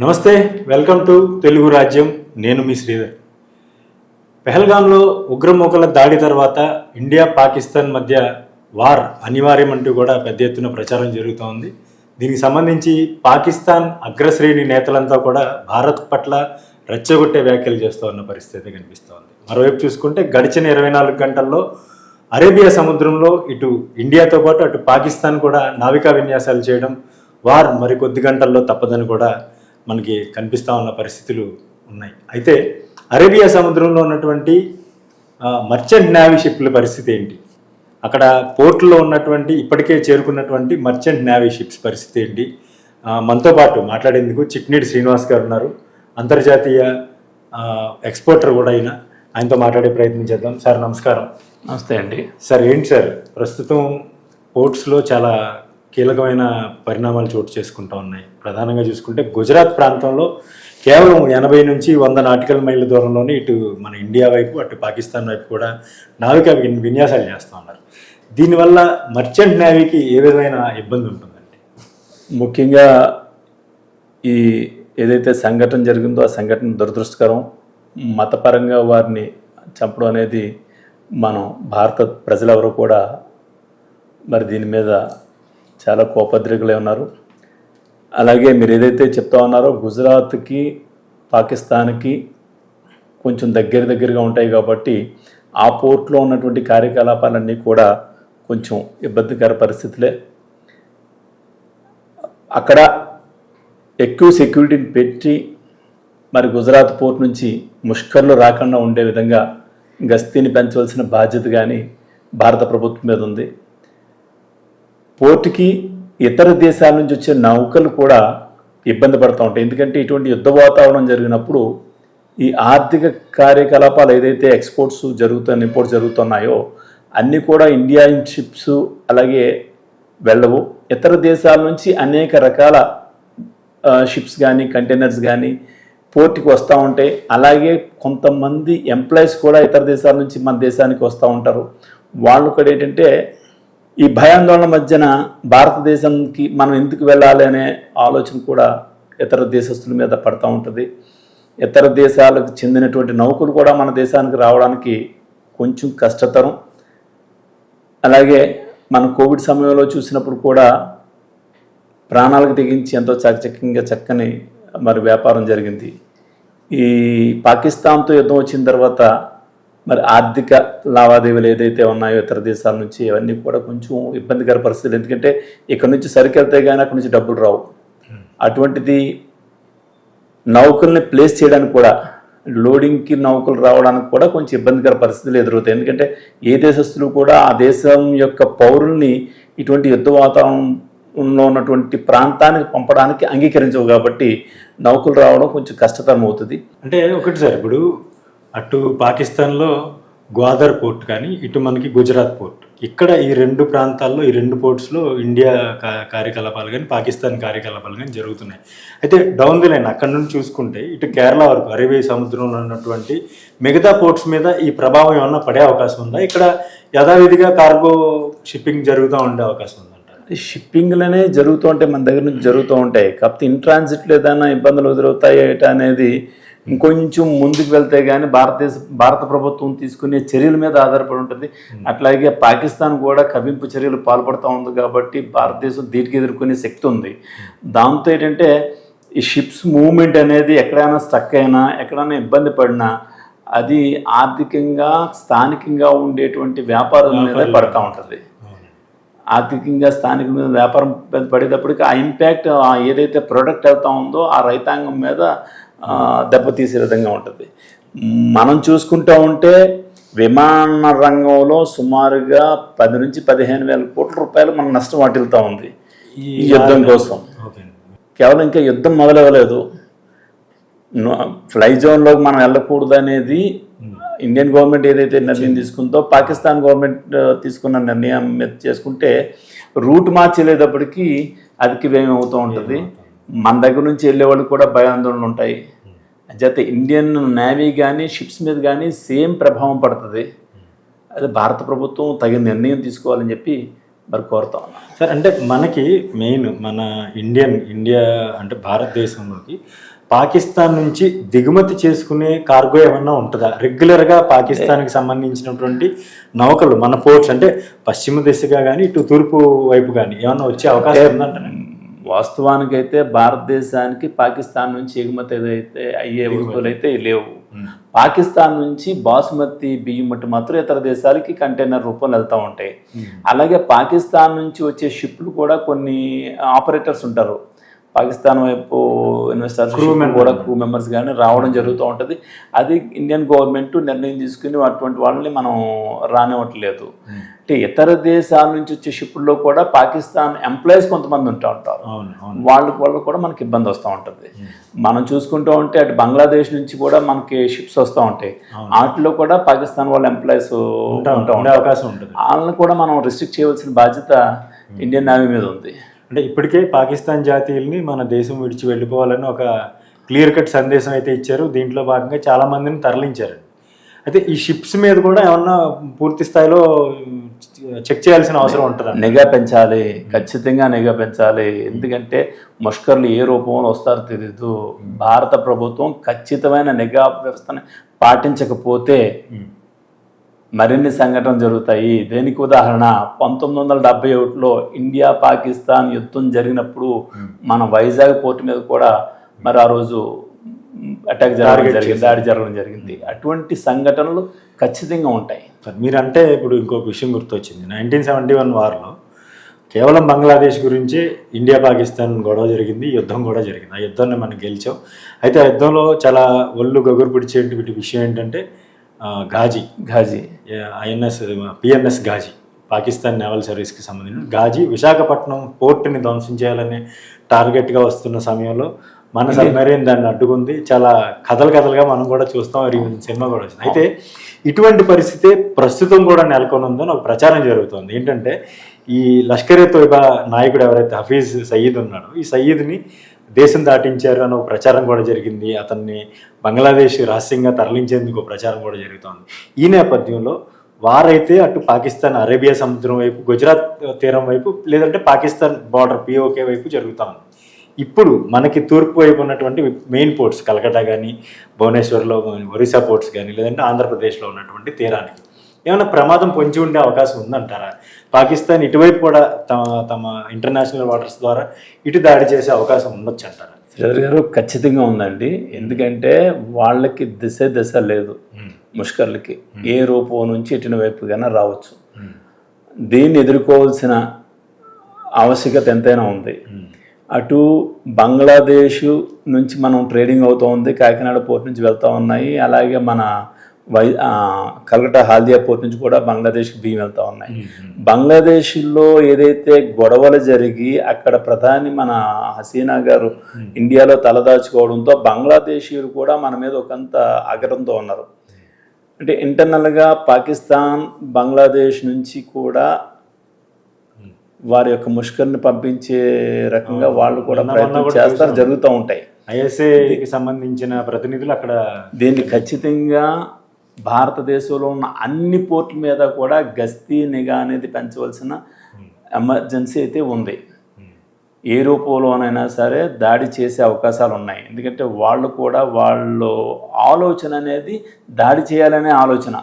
నమస్తే, welcome to Telugu రాజ్యం. నేను మీ శ్రీధర్. పెహల్గాంలో ఉగ్రమూకల దాడి తర్వాత ఇండియా పాకిస్తాన్ మధ్య వార్ అనివార్యం అంటూ కూడా పెద్ద ఎత్తున ప్రచారం జరుగుతోంది. దీనికి సంబంధించి పాకిస్తాన్ అగ్రశ్రేణి నేతలంతా కూడా భారత్ పట్ల రెచ్చగొట్టే వ్యాఖ్యలు చేస్తూ ఉన్న పరిస్థితి కనిపిస్తోంది. మరోవైపు చూసుకుంటే గడిచిన 24 గంటల్లో అరేబియా సముద్రంలో ఇటు ఇండియాతో పాటు అటు పాకిస్తాన్ కూడా నావికా విన్యాసాలు చేయడం వార్ మరికొద్ది గంటల్లో తప్పదని కూడా మనకి కనిపిస్తూ ఉన్న పరిస్థితులు ఉన్నాయి. అయితే అరేబియా సముద్రంలో ఉన్నటువంటి మర్చెంట్ నేవీ షిప్ల పరిస్థితి ఏంటి, అక్కడ పోర్టులో ఉన్నటువంటి ఇప్పటికే చేరుకున్నటువంటి మర్చెంట్ నేవీ షిప్స్ పరిస్థితి ఏంటి, మనతో పాటు మాట్లాడేందుకు చిట్నీడి శ్రీనివాస్ గారు ఉన్నారు. అంతర్జాతీయ ఎక్స్పోర్టర్ కూడా ఆయనతో మాట్లాడే ప్రయత్నం చేద్దాం. సార్ నమస్కారం. నమస్తే అండి. సార్ ఏంటి సార్, ప్రస్తుతం పోర్ట్స్లో చాలా కీలకమైన పరిణామాలు చోటు చేసుకుంటూ ఉన్నాయి. ప్రధానంగా చూసుకుంటే గుజరాత్ ప్రాంతంలో కేవలం 80 నుంచి 100 నాటికల్ మైళ్ళ దూరంలోనే ఇటు మన ఇండియా వైపు అటు పాకిస్తాన్ వైపు కూడా నావికా విన్యాసాలు చేస్తూ ఉన్నారు. దీనివల్ల మర్చెంట్ నేవీకి ఏ విధమైన ఇబ్బంది ఉంటుందండి? ముఖ్యంగా ఈ ఏదైతే సంఘటన జరిగిందో ఆ సంఘటన దురదృష్టకరం. మతపరంగా వారిని చంపడం అనేది మనం భారత ప్రజలెవరూ కూడా మరి దీని మీద చాలా కోపద్రికులై ఉన్నారు. అలాగే మీరు ఏదైతే చెప్తా ఉన్నారో గుజరాత్కి పాకిస్తాన్కి కొంచెం దగ్గరగా ఉంటాయి కాబట్టి ఆ పోర్ట్లో ఉన్నటువంటి కార్యకలాపాలన్నీ కూడా కొంచెం ఇబ్బందికర పరిస్థితులే. అక్కడ ఎక్కువ సెక్యూరిటీని పెట్టి మరి గుజరాత్ పోర్ట్ నుంచి ముష్కర్లు రాకుండా ఉండే విధంగా గస్తీని పెంచవలసిన బాధ్యత కానీ భారత ప్రభుత్వం మీద ఉంది. పోర్టుకి ఇతర దేశాల నుంచి వచ్చే నౌకలు కూడా ఇబ్బంది పడుతూ ఉంటాయి. ఎందుకంటే ఇటువంటి యుద్ధ వాతావరణం జరిగినప్పుడు ఈ ఆర్థిక కార్యకలాపాలు ఏదైతే ఎక్స్పోర్ట్స్ ఇంపోర్ట్స్ జరుగుతున్నాయో అన్నీ కూడా ఇండియన్ షిప్స్ అలాగే వెళ్ళవు. ఇతర దేశాల నుంచి అనేక రకాల షిప్స్ కానీ కంటైనర్స్ కానీ పోర్టుకి వస్తూ ఉంటాయి. అలాగే కొంతమంది ఎంప్లాయీస్ కూడా ఇతర దేశాల నుంచి మన దేశానికి వస్తూ ఉంటారు. వాళ్ళు కూడా ఏంటంటే ఈ భయాందోళన మధ్యన భారతదేశానికి మనం ఎందుకు వెళ్ళాలి అనే ఆలోచన కూడా ఇతర దేశస్తుల మీద పడుతూ ఉంటుంది. ఇతర దేశాలకు చెందినటువంటి నౌకలు కూడా మన దేశానికి రావడానికి కొంచెం కష్టతరం. అలాగే మన కోవిడ్ సమయంలో చూసినప్పుడు కూడా ప్రాణాలకు తెగించి ఎంతో చాకచక్యంగా చక్కని మరి వ్యాపారం జరిగింది. ఈ పాకిస్తాన్తో యుద్ధం వచ్చిన తర్వాత మరి ఆర్థిక లావాదేవీలు ఏదైతే ఉన్నాయో ఇతర దేశాల నుంచి అవన్నీ కూడా కొంచెం ఇబ్బందికర పరిస్థితులు. ఎందుకంటే ఇక్కడ నుంచి సరికెళ్తే కానీ అక్కడి నుంచి డబ్బులు రావు. అటువంటిది నౌకల్ని ప్లేస్ చేయడానికి కూడా లోడింగ్కి నౌకలు రావడానికి కూడా కొంచెం ఇబ్బందికర పరిస్థితులు ఎదురవుతాయి. ఎందుకంటే ఏ దేశస్తులు కూడా ఆ దేశం యొక్క పౌరుల్ని ఇటువంటి యుద్ధ వాతావరణంలో ఉన్నటువంటి ప్రాంతానికి పంపడానికి అంగీకరించవు కాబట్టి నౌకలు రావడం కొంచెం కష్టతరం అవుతుంది. అంటే ఒకటి సార్, ఇప్పుడు అటు పాకిస్తాన్లో గ్వాదర్ పోర్ట్ కానీ ఇటు మనకి గుజరాత్ పోర్ట్, ఇక్కడ ఈ రెండు ప్రాంతాల్లో ఈ రెండు పోర్ట్స్లో ఇండియా కార్యకలాపాలు కానీ పాకిస్తాన్ కార్యకలాపాలు కానీ జరుగుతున్నాయి. అయితే డౌన్ ది లైన్ అక్కడ నుండి చూసుకుంటే ఇటు కేరళ వరకు అరేబియా సముద్రంలో ఉన్నటువంటి మిగతా పోర్ట్స్ మీద ఈ ప్రభావం ఏమన్నా పడే అవకాశం ఉందా? ఇక్కడ యథావిధిగా కార్గో షిప్పింగ్ జరుగుతూ ఉండే అవకాశం ఉందంటారు? షిప్పింగ్లనే జరుగుతూ ఉంటాయి, మన దగ్గర నుంచి జరుగుతూ ఉంటాయి. కాకపోతే ఇన్ ట్రాన్సిట్లో ఏదైనా ఇబ్బందులు ఎదురవుతాయి అనేది ఇంకొంచెం ముందుకు వెళ్తే కానీ భారత ప్రభుత్వం తీసుకునే చర్యల మీద ఆధారపడి ఉంటుంది. అట్లాగే పాకిస్తాన్ కూడా కవింపు చర్యలు పాల్పడుతూ ఉంది కాబట్టి భారతదేశం దీనికి ఎదుర్కొనే శక్తి ఉంది. దాంతో ఏంటంటే ఈ షిప్స్ మూవ్మెంట్ అనేది ఎక్కడైనా స్టక్ అయినా ఎక్కడైనా ఇబ్బంది పడినా అది ఆర్థికంగా స్థానికంగా ఉండేటువంటి వ్యాపారం మీద పడుతూ ఉంటుంది. ఆర్థికంగా స్థానిక మీద వ్యాపారం పడేటప్పటికి ఆ ఇంపాక్ట్ ఏదైతే ప్రోడక్ట్ వెళ్తూ ఉందో ఆ రైతాంగం మీద దెబ్బతీసే విధంగా ఉంటుంది. మనం చూసుకుంటూ ఉంటే విమాన రంగంలో సుమారుగా 10 నుంచి 15 వేల కోట్ల రూపాయలు మన నష్టం వాటిల్తూ ఉంది ఈ యుద్ధం కోసం. కేవలం ఇంకా యుద్ధం మొదలవ్వలేదు. ఫ్లై జోన్లోకి మనం వెళ్ళకూడదు అనేది ఇండియన్ గవర్నమెంట్ ఏదైతే నిర్ణయం తీసుకుందో పాకిస్తాన్ గవర్నమెంట్ తీసుకున్న నిర్ణయం మీద చేసుకుంటే రూట్ మార్చేటప్పటికీ అధిక వ్యయం అవుతూ ఉంటుంది. మన దగ్గర నుంచి వెళ్ళే వాళ్ళు కూడా భయాందోళనలు ఉంటాయి. అయితే ఇండియన్ నేవీ కానీ షిప్స్ మీద కానీ సేమ్ ప్రభావం పడుతుంది. అదే భారత ప్రభుత్వం తగిన నిర్ణయం తీసుకోవాలని చెప్పి మరి కోరుతా ఉన్నాం. సార్ అంటే మనకి మెయిన్ మన ఇండియా అంటే భారతదేశంలోకి పాకిస్తాన్ నుంచి దిగుమతి చేసుకునే కార్గో ఏమన్నా ఉంటుందా? రెగ్యులర్గా పాకిస్తాన్కి సంబంధించినటువంటి నౌకలు మన పోర్ట్స్ అంటే పశ్చిమ దిశగా కానీ ఇటు తూర్పు వైపు కానీ ఏమన్నా వచ్చే అవకాశం ఉందంటారా? వాస్తవానికైతే భారతదేశానికి పాకిస్తాన్ నుంచి ఎగుమతి ఏదైతే అయ్యే వస్తువులు అయితే లేవు. పాకిస్తాన్ నుంచి బాసుమతి బియ్యం మట్టి మాత్రం ఇతర దేశాలకి కంటైనర్ రూపంలో వెళ్తూ ఉంటాయి. అలాగే పాకిస్తాన్ నుంచి వచ్చే షిప్లు కూడా కొన్ని ఆపరేటర్స్ ఉంటారు, పాకిస్తాన్ వైపు ఇన్వెస్టర్స్ కూడా క్రూ మెంబర్స్ కానీ రావడం జరుగుతూ ఉంటుంది. అది ఇండియన్ గవర్నమెంట్ నిర్ణయం తీసుకుని అటువంటి వాళ్ళని మనం రానివ్వట్లేదు. అంటే ఇతర దేశాల నుంచి వచ్చే షిప్పుల్లో కూడా పాకిస్తాన్ ఎంప్లాయీస్ కొంతమంది ఉంటారు, వాళ్ళు కూడా మనకి ఇబ్బంది వస్తూ ఉంటుంది. మనం చూసుకుంటూ ఉంటే అటు బంగ్లాదేశ్ నుంచి కూడా మనకి షిప్స్ వస్తూ ఉంటాయి, వాటిలో కూడా పాకిస్తాన్ వాళ్ళ ఎంప్లాయీస్ ఉండే అవకాశం ఉంటుంది. వాళ్ళని కూడా మనం రిస్ట్రిక్ట్ చేయవలసిన బాధ్యత ఇండియన్ నేవీ మీద ఉంది. అంటే ఇప్పటికే పాకిస్తాన్ జాతీయుల్ని మన దేశం విడిచి వెళ్ళిపోవాలని ఒక క్లియర్ కట్ సందేశం అయితే ఇచ్చారు. దీంట్లో భాగంగా చాలామందిని తరలించారు. అయితే ఈ షిప్స్ మీద కూడా ఏమన్నా పూర్తి స్థాయిలో చెక్ చేయాల్సిన అవసరం ఉంటుందా? నిఘా పెంచాలి, ఖచ్చితంగా నిఘా పెంచాలి. ఎందుకంటే ముష్కర్లు ఏ రూపంలో వస్తారో తెలీదు. భారత ప్రభుత్వం ఖచ్చితమైన నిఘా వ్యవస్థను పాటించకపోతే మరిన్ని సంఘటనలు జరుగుతాయి. దేనికి ఉదాహరణ 1971లో ఇండియా పాకిస్తాన్ యుద్ధం జరిగినప్పుడు మన వైజాగ్ పోర్టు మీద కూడా మరి ఆ రోజు దాడి జరగడం జరిగింది. అటువంటి సంఘటనలు ఖచ్చితంగా ఉంటాయి. మీరంటే ఇప్పుడు ఇంకొక విషయం గుర్తొచ్చింది. 1971 వార్లో కేవలం బంగ్లాదేశ్ గురించే ఇండియా పాకిస్తాన్ గొడవ జరిగింది, యుద్ధం కూడా జరిగింది. ఆ యుద్ధాన్ని మనం గెలిచాం. అయితే ఆ యుద్ధంలో చాలా ఒళ్ళు గగురు పిడిచేటువంటి విషయం ఏంటంటే ఘాజీ పిఎన్ఎస్ ఘాజీ, పాకిస్తాన్ నేవల్ సర్వీస్కి సంబంధించిన ఘాజీ విశాఖపట్నం పోర్టుని ధ్వంసం చేయాలని టార్గెట్గా వస్తున్న సమయంలో మన సబ్మెరీన్ దాన్ని అడ్డుకుంది. చాలా కథలుగా మనం కూడా చూస్తాం, సినిమా కూడా వచ్చింది. అయితే ఇటువంటి పరిస్థితి ప్రస్తుతం కూడా నెలకొనుందని ఒక ప్రచారం జరుగుతుంది. ఏంటంటే ఈ లష్కర్ ఎ తోయిబా నాయకుడు ఎవరైతే హఫీజ్ సయీద్ ఉన్నాడో, ఈ సయీద్ని దేశం దాటించారు అని ఒక ప్రచారం కూడా జరిగింది. అతన్ని బంగ్లాదేశ్ రహస్యంగా తరలించేందుకు ప్రచారం కూడా జరుగుతోంది. ఈ నేపథ్యంలో వారైతే అటు పాకిస్తాన్ అరేబియా సముద్రం వైపు, గుజరాత్ తీరం వైపు, లేదంటే పాకిస్తాన్ బార్డర్ పిఓకే వైపు జరుగుతూ ఉంది. ఇప్పుడు మనకి తూర్పు వైపు ఉన్నటువంటి మెయిన్ పోర్ట్స్ కలకట్టా కానీ, భువనేశ్వర్లో ఒరిస్సా పోర్ట్స్ కానీ, లేదంటే ఆంధ్రప్రదేశ్లో ఉన్నటువంటి తీరానికి ఏమైనా ప్రమాదం పొంచి ఉండే అవకాశం ఉందంటారా? పాకిస్తాన్ ఇటువైపు కూడా తమ ఇంటర్నేషనల్ వాటర్స్ ద్వారా ఇటు దాడి చేసే అవకాశం ఉండొచ్చు అంటారా? శ్రీధర్ గారు, ఖచ్చితంగా ఉందండి. ఎందుకంటే వాళ్ళకి దిశ లేదు, ముష్కర్లకి ఏ రూపం నుంచి ఎటున వైపుగానే రావచ్చు. దీన్ని ఎదుర్కోవాల్సిన ఆవశ్యకత ఎంతైనా ఉంది. అటు బంగ్లాదేశ్ నుంచి మనం ట్రేడింగ్ అవుతూ ఉంది, కాకినాడ పోర్ట్ నుంచి వెళ్తూ ఉన్నాయి. అలాగే మన కలకట్టా హాల్దియా పోర్ట్ నుంచి కూడా బంగ్లాదేశ్కి బియ్యం వెళ్తూ ఉన్నాయి. బంగ్లాదేశ్లో ఏదైతే గొడవలు జరిగి అక్కడ ప్రధాని మన హసీనా గారు ఇండియాలో తలదాచుకోవడంతో బంగ్లాదేశీయులు కూడా మన మీద ఒకంత ఆగ్రహంతో ఉన్నారు. అంటే ఇంటర్నల్గా పాకిస్తాన్ బంగ్లాదేశ్ నుంచి కూడా వారి యొక్క ముష్కర్ని పంపించే రకంగా వాళ్ళు కూడా ప్రయత్నం చేస్తారు, జరుగుతూ ఉంటాయి. ఐఎస్ఏకి సంబంధించిన ప్రతినిధులు అక్కడ దీన్ని ఖచ్చితంగా భారతదేశంలో ఉన్న అన్ని పోర్టుల మీద కూడా గస్తీ నిఘా అనేది పెంచవలసిన ఎమర్జెన్సీ అయితే ఉంది. ఏ రూపంలోనైనా సరే దాడి చేసే అవకాశాలు ఉన్నాయి. ఎందుకంటే వాళ్ళు కూడా వాళ్ళు ఆలోచన అనేది దాడి చేయాలనే ఆలోచన,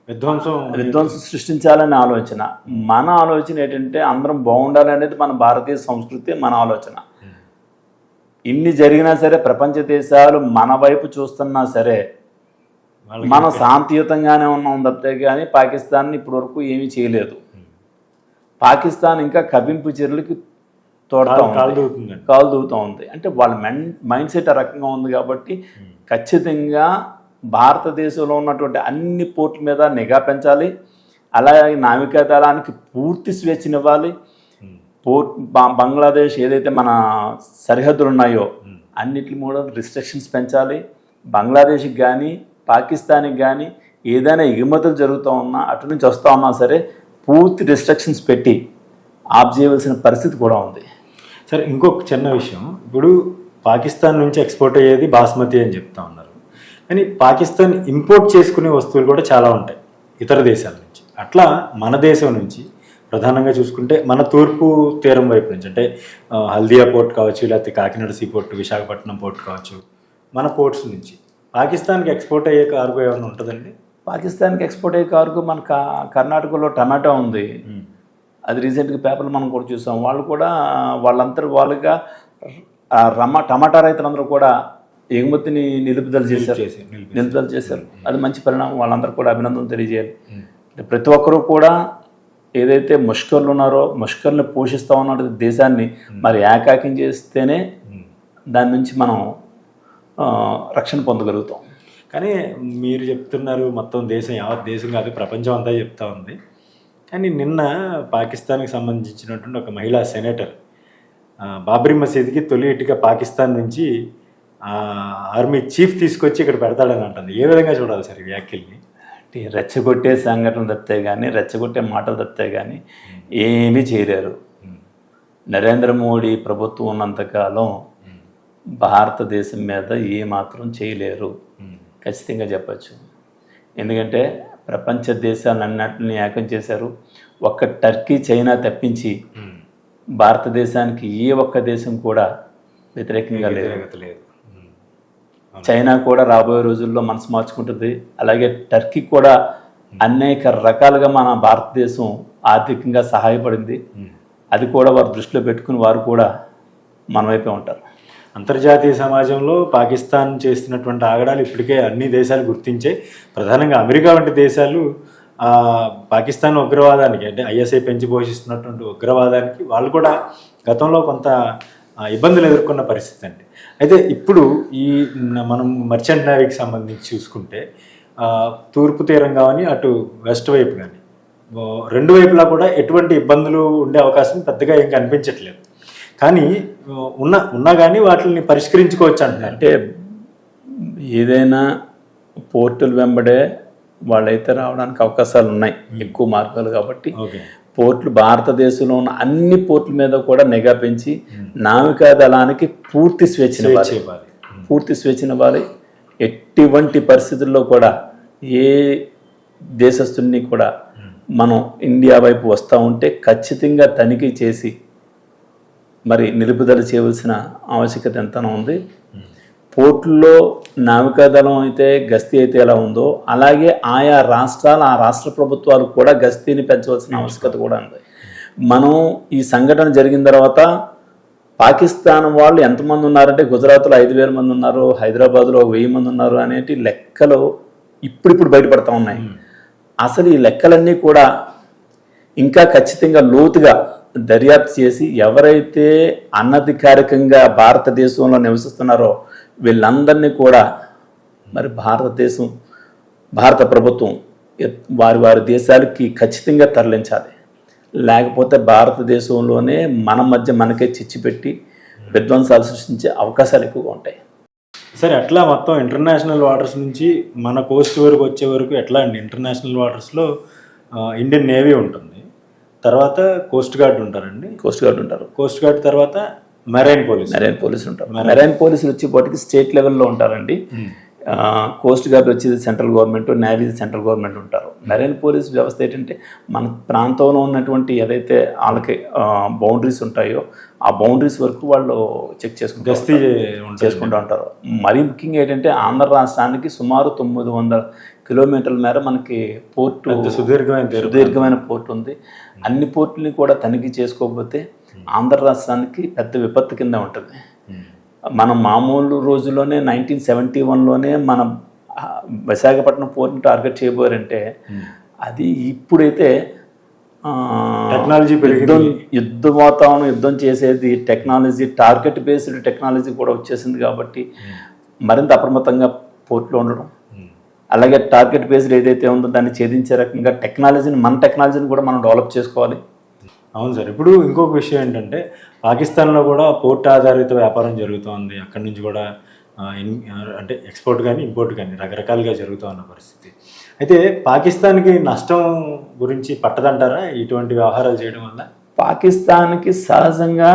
విధ్వంసం సృష్టించాలనే ఆలోచన. మన ఆలోచన ఏంటంటే అందరం బాగుండాలి అనేది మన భారతీయ సంస్కృతి, మన ఆలోచన. ఇన్ని జరిగినా సరే ప్రపంచ దేశాలు మన వైపు చూస్తున్నా సరే మనం శాంతియుతంగానే ఉన్నాం తప్పితే కానీ పాకిస్తాన్ని ఇప్పటి వరకు ఏమీ చేయలేదు. పాకిస్తాన్ ఇంకా కవ్వింపు చర్యలకి కాలు దూకుతూ ఉంది. అంటే వాళ్ళ మైండ్ సెట్ ఆ రకంగా ఉంది. కాబట్టి ఖచ్చితంగా భారతదేశంలో ఉన్నటువంటి అన్ని పోర్టుల మీద నిఘా పెంచాలి. అలాగే నావికా దళానికి పూర్తి స్వేచ్ఛనివ్వాలి. బంగ్లాదేశ్ ఏదైతే మన సరిహద్దులు ఉన్నాయో అన్నిటి కూడా రిస్ట్రిక్షన్స్ పెంచాలి. బంగ్లాదేశ్కి కానీ పాకిస్తాన్కి కానీ ఏదైనా ఎగుమతులు జరుగుతూ ఉన్నా, అటు నుంచి వస్తూ ఉన్నా సరే పూర్తి రిస్ట్రిక్షన్స్ పెట్టి ఆఫ్ చేయవలసిన పరిస్థితి కూడా ఉంది. సరే, ఇంకొక చిన్న విషయం. ఇప్పుడు పాకిస్తాన్ నుంచి ఎక్స్పోర్ట్ అయ్యేది బాస్మతి అని చెప్తా ఉన్నారు, కానీ పాకిస్తాన్ ఇంపోర్ట్ చేసుకునే వస్తువులు కూడా చాలా ఉంటాయి ఇతర దేశాల నుంచి. అట్లా మన దేశం నుంచి ప్రధానంగా చూసుకుంటే మన తూర్పు తీరం వైపు నుంచి అంటే హల్దియా పోర్ట్ కావచ్చు, లేకపోతే Kakinada see port, Visakhapatnam port కావచ్చు, మన పోర్ట్స్ నుంచి పాకిస్తాన్కి ఎక్స్పోర్ట్ అయ్యే కార్గో ఏమైనా ఉంటుందండి? పాకిస్తాన్కి ఎక్స్పోర్ట్ అయ్యే కార్గో మన కర్ణాటకలో టమాటా ఉంది. అది రీసెంట్గా పేపర్లు మనం కూడా చూసాం. వాళ్ళు కూడా వాళ్ళుగా టమాటా రైతులందరూ కూడా ఎగుమతిని నిలుపుదల చేశారు. అది మంచి పరిణామం. వాళ్ళందరూ కూడా అభినందనలు తెలియజేయాలి. ప్రతి ఒక్కరూ కూడా ఏదైతే ముష్కర్లు ఉన్నారో ముష్కర్ని పోషిస్తూ ఉన్న దేశాన్ని మరి ఏకాకిం చేస్తేనే దాని నుంచి మనం రక్షణ పొందగలుగుతాం. కానీ మీరు చెప్తున్నారు మొత్తం దేశం, యావత్ దేశం కాదు ప్రపంచం అంతా చెప్తా ఉంది. కానీ నిన్న పాకిస్తాన్కి సంబంధించినటువంటి ఒక మహిళా సెనేటర్ బాబ్రీ మసీద్కి తొలి ఇటుక పాకిస్తాన్ నుంచి ఆర్మీ చీఫ్ తీసుకొచ్చి ఇక్కడ పెడతాడని అంటుంది. ఏ విధంగా చూడాలి సార్ ఈ వ్యాఖ్యల్ని? రెచ్చగొట్టే సంఘటనలు తప్పితే కానీ, రెచ్చగొట్టే మాటలు తప్పితే కానీ ఏమీ చేయలేరు. నరేంద్ర మోడీ ప్రభుత్వం ఉన్నంతకాలం భారతదేశం మీద ఏమాత్రం చేయలేరు ఖచ్చితంగా చెప్పచ్చు. ఎందుకంటే ప్రపంచ దేశాలన్నింటినీ ఏకం చేశారు. ఒక్క టర్కీ, చైనా తప్పించి భారతదేశానికి ఏ ఒక్క దేశం కూడా వ్యతిరేకంగా లేదు. చైనా కూడా రాబోయే రోజుల్లో మనసు మార్చుకుంటుంది. అలాగే టర్కీ కూడా అనేక రకాలుగా మన భారతదేశం ఆర్థికంగా సహాయపడింది. అది కూడా వారు దృష్టిలో పెట్టుకుని వారు కూడా మన వైపే ఉంటారు. అంతర్జాతీయ సమాజంలో పాకిస్తాన్ చేస్తున్నటువంటి ఆగడాలు ఇప్పటికే అన్ని దేశాలు గుర్తించాయి. ప్రధానంగా అమెరికా వంటి దేశాలు పాకిస్తాన్ ఉగ్రవాదానికి అంటే ఐఎస్ఐ పెంచి పోషిస్తున్నటువంటి ఉగ్రవాదానికి వాళ్ళు కూడా గతంలో కొంత ఇబ్బందులు ఎదుర్కొన్న పరిస్థితి అండి. అయితే ఇప్పుడు ఈ మనం మర్చెంట్ నేవీకి సంబంధించి చూసుకుంటే తూర్పు తీరం కానీ అటు వెస్ట్ వైపు కానీ రెండు వైపులా కూడా ఎటువంటి ఇబ్బందులు ఉండే అవకాశం పెద్దగా ఏం కనిపించట్లేదు. కానీ ఉన్నా కానీ వాటిని పరిష్కరించుకోవచ్చు అంటున్నారు. అంటే ఏదైనా పోర్టుల వెంబడే వాళ్ళైతే రావడానికి అవకాశాలు ఉన్నాయి, ఎక్కువ మార్గాలు. కాబట్టి పోర్టులు భారతదేశంలో ఉన్న అన్ని పోర్టుల మీద కూడా నిఘా పెంచి నావికా దళానికి పూర్తి స్వేచ్ఛనివ్వాలి. ఎటువంటి పరిస్థితుల్లో కూడా ఏ దేశస్తుని కూడా మనం ఇండియా వైపు వస్తూ ఉంటే ఖచ్చితంగా తనిఖీ చేసి మరి నిలుపుదల చేయవలసిన ఆవశ్యకత ఎంతనో ఉంది. పోర్టుల్లో నావికాదళం అయితే గస్తీ అయితే ఎలా ఉందో అలాగే ఆయా రాష్ట్రాలు, ఆ రాష్ట్ర ప్రభుత్వాలు కూడా గస్తీని పెంచవలసిన ఆవశ్యకత కూడా ఉంది. మనం ఈ సంఘటన జరిగిన తర్వాత పాకిస్తాన్ వాళ్ళు ఎంతమంది ఉన్నారంటే గుజరాత్లో 5,000 మంది ఉన్నారు, హైదరాబాద్లో 1000 మంది ఉన్నారు అనేటి లెక్కలు ఇప్పుడు బయటపడతా ఉన్నాయి. అసలు ఈ లెక్కలన్నీ కూడా ఇంకా ఖచ్చితంగా లోతుగా దర్యాప్తు చేసి ఎవరైతే అనధికారికంగా భారతదేశంలో నివసిస్తున్నారో వీళ్ళందరినీ కూడా మరి భారత ప్రభుత్వం వారి దేశాలకి ఖచ్చితంగా తరలించాలి. లేకపోతే భారతదేశంలోనే మన మధ్య మనకే చిచ్చుపెట్టి విధ్వంసాలు సృష్టించే అవకాశాలు ఎక్కువగా ఉంటాయి. సరే, అట్లా మొత్తం ఇంటర్నేషనల్ వాటర్స్ నుంచి మన కోస్ట్ వరకు వచ్చే వరకు ఎట్లా అండి? ఇంటర్నేషనల్ వాటర్స్లో ఇండియన్ నేవీ ఉంటుంది, తర్వాత కోస్ట్ గార్డ్ ఉంటారండి. కోస్ట్ గార్డ్ తర్వాత మెరైన్ పోలీస్ ఉంటారు. మెరైన్ పోలీసులు వచ్చేపాటికి స్టేట్ లెవెల్లో ఉంటారండి. కోస్ట్ గార్డ్ వచ్చేది central government, navy central government ఉంటారు. మెరైన్ పోలీస్ వ్యవస్థ ఏంటంటే మన ప్రాంతంలో ఉన్నటువంటి ఏదైతే వాళ్ళకి బౌండరీస్ ఉంటాయో ఆ బౌండరీస్ వరకు వాళ్ళు చెక్ చేసుకుంటూ ఉంటారు. మరీ ముఖ్యంగా ఏంటంటే ఆంధ్ర రాష్ట్రానికి సుమారు 900 కిలోమీటర్ల మేర మనకి పోర్టు, సుదీర్ఘమైన పోర్టు ఉంది. అన్ని పోర్టుని కూడా తనిఖీ చేసుకోకపోతే ఆంధ్ర రాష్ట్రానికి పెద్ద విపత్తు కింద ఉంటుంది. మనం మామూలు రోజుల్లోనే 1971లోనే మన విశాఖపట్నం పోర్ట్ని టార్గెట్ చేయబోయారంటే అది ఇప్పుడైతే టెక్నాలజీ యుద్ధ వాతావరణం, యుద్ధం చేసేది టెక్నాలజీ, టార్గెట్ బేస్డ్ టెక్నాలజీ కూడా వచ్చేసింది. కాబట్టి మరింత అప్రమత్తంగా పోర్టులో ఉండడం, అలాగే టార్గెట్ బేస్డ్ ఏదైతే ఉందో దాన్ని ఛేదించే రకంగా మన టెక్నాలజీని కూడా మనం డెవలప్ చేసుకోవాలి. అవును సార్. ఇప్పుడు ఇంకొక విషయం ఏంటంటే పాకిస్తాన్లో కూడా పోర్ట్ ఆధారిత వ్యాపారం జరుగుతోంది. అక్కడి నుంచి కూడా అంటే ఎక్స్పోర్ట్ కానీ ఇంపోర్ట్ కానీ రకరకాలుగా జరుగుతూ ఉన్న పరిస్థితి. అయితే పాకిస్తాన్కి నష్టం గురించి పట్టదంటారా ఇటువంటి వ్యవహారాలు చేయడం వల్ల? పాకిస్తాన్కి సహజంగా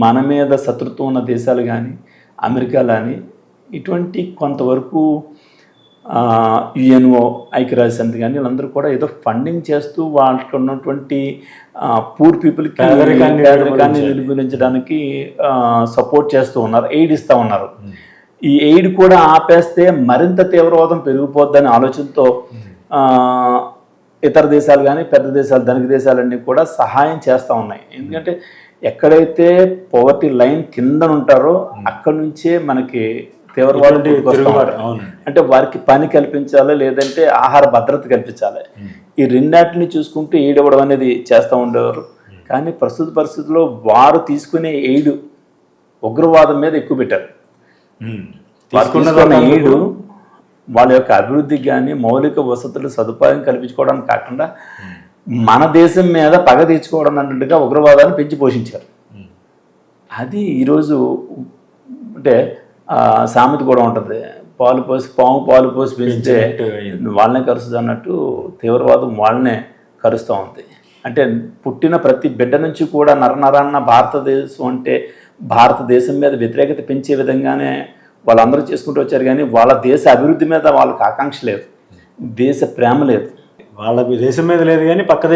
మన మీద శత్రుత్వం ఉన్న దేశాలు కానీ అమెరికా కానీ ఇటువంటి కొంతవరకు యుఎన్ఓ, ఐక్యరాజ్య సమితి కానీ వీళ్ళందరూ కూడా ఏదో ఫండింగ్ చేస్తూ వాళ్ళకి ఉన్నటువంటి పూర్ పీపుల్కి పేదరికాన్ని నిర్మూలించడానికి సపోర్ట్ చేస్తూ ఉన్నారు, ఎయిడ్ ఇస్తూ ఉన్నారు. ఈ ఎయిడ్ కూడా ఆపేస్తే మరింత తీవ్రవాదం పెరిగిపోద్దనే ఆలోచనతో ఇతర దేశాలు కానీ పెద్ద దేశాలు, ధనిక దేశాలన్నీ కూడా సహాయం చేస్తూ ఉన్నాయి. ఎందుకంటే ఎక్కడైతే పోవర్టీ లైన్ కింద ఉంటారో అక్కడ నుంచే మనకి తీవ్రవాదం అంటే వారికి పని కల్పించాలి, లేదంటే ఆహార భద్రత కల్పించాలి. ఈ రెండాటిని చూసుకుంటూ ఎయిడ్ ఇవ్వడం అనేది చేస్తూ ఉండేవారు. కానీ ప్రస్తుత పరిస్థితుల్లో వారు తీసుకునే ఎయిడ్ ఉగ్రవాదం మీద ఎక్కువ పెట్టారు. తీసుకున్న ఎయిడ్ వాళ్ళ యొక్క అభివృద్ధికి కానీ మౌలిక వసతులు సదుపాయం కల్పించుకోవడానికి కాకుండా మన దేశం మీద పగ తీర్చుకోవడం అన్నట్టుగా ఉగ్రవాదాన్ని పెంచి పోషించారు. అది ఈరోజు అంటే సామెత కూడా ఉంటుంది, పాము పాలు పోసి పెంచితే వాళ్ళనే కరుస్తుంది అన్నట్టు తీవ్రవాదం వాళ్ళనే కరుస్తూ ఉంది. అంటే పుట్టిన ప్రతి బిడ్డ నుంచి కూడా నరనరాన్న భారతదేశం అంటే భారతదేశం మీద వ్యతిరేకత పెంచే విధంగానే వాళ్ళందరూ చేసుకుంటూ వచ్చారు. కానీ వాళ్ళ దేశ అభివృద్ధి మీద వాళ్ళకి ఆకాంక్ష లేదు, దేశ ప్రేమ లేదు. వాళ్ళ దేశం మీద లేదు కానీ పక్క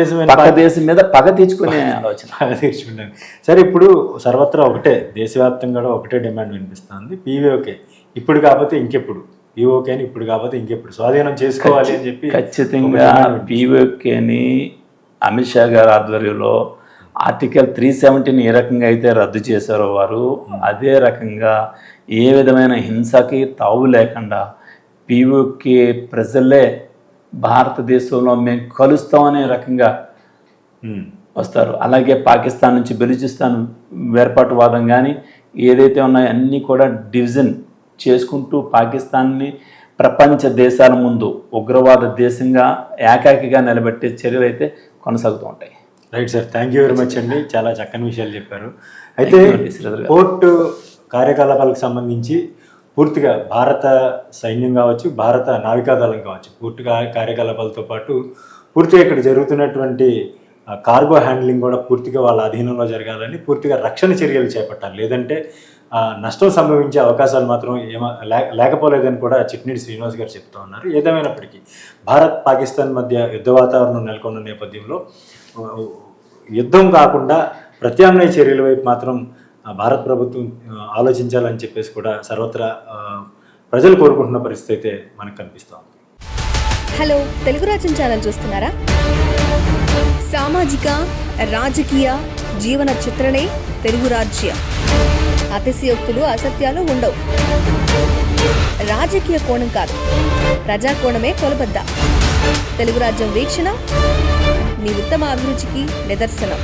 దేశం మీద పగ తీర్చుకునే ఆలోచన. పగ తీర్చుకుంటాను. సరే, ఇప్పుడు సర్వత్రా ఒకటే, దేశవ్యాప్తంగా ఒకటే డిమాండ్ వినిపిస్తుంది, పీఓకే ఇప్పుడు కాకపోతే ఇంకెప్పుడు, పీఓకేని ఇప్పుడు కాకపోతే ఇంకెప్పుడు స్వాధీనం చేసుకోవాలి అని చెప్పి. ఖచ్చితంగా పీఓకేని అమిత్ షా గారి ఆధ్వర్యంలో ఆర్టికల్ 370 ఏ రకంగా అయితే రద్దు చేశారో వారు, అదే రకంగా ఏ విధమైన హింసకి తావు లేకుండా పీఓకే ప్రజలే భారతదేశంలో మేము కలుస్తామనే రకంగా వస్తారు. అలాగే పాకిస్తాన్ నుంచి బెలూచిస్తాన్ వేర్పాటువాదం కానీ ఏదైతే ఉన్నాయో అన్నీ కూడా డివిజన్ చేసుకుంటూ పాకిస్తాన్ని ప్రపంచ దేశాల ముందు ఉగ్రవాద దేశంగా ఏకాకిగా నిలబెట్టే చర్యలు అయితే కొనసాగుతూ ఉంటాయి. Right sir, thank you very much అండి, చాలా చక్కని విషయాలు చెప్పారు. అయితే పోర్టు కార్యకలాపాలకు సంబంధించి పూర్తిగా భారత సైన్యం కావచ్చు, భారత నావికాదళం కావచ్చు, పూర్తి కార్యకలాపాలతో పాటు పూర్తిగా ఇక్కడ జరుగుతున్నటువంటి కార్గో హ్యాండ్లింగ్ కూడా పూర్తిగా వాళ్ళ అధీనంలో జరగాలని, పూర్తిగా రక్షణ చర్యలు చేపట్టాలి, లేదంటే నష్టం సంభవించే అవకాశాలు మాత్రం లేకపోలేదని కూడా చిట్నీటి శ్రీనివాస్ గారు చెప్తూ ఉన్నారు. ఏదేమైనప్పటికీ భారత్ పాకిస్తాన్ మధ్య యుద్ధ వాతావరణం నెలకొన్న నేపథ్యంలో యుద్ధం కాకుండా ప్రత్యామ్నాయ చర్యల వైపు మాత్రం భారత ప్రభుత్వం ఆలోచించాలని చెప్పేసి కూడా సర్వత్రా ప్రజలు కోరుకుంటున్న పరిస్థితి అయితే మనకు కనిపిస్తూ ఉంది. హలో, తెలుగు రాజ్యం ఛానల్ చూస్తున్నారా? సామాజిక రాజకీయ జీవన చిత్రణే తెలుగు రాజ్యం. అతిశయోక్తులు అసత్యాలు ఉండవు. రాజకీయ కోణం కాదు, ప్రజా కోణమే కొలబద్ద. తెలుగు రాజ్యం వీక్షణ మీ ఉత్తమ అభిరుచికి నిదర్శనం.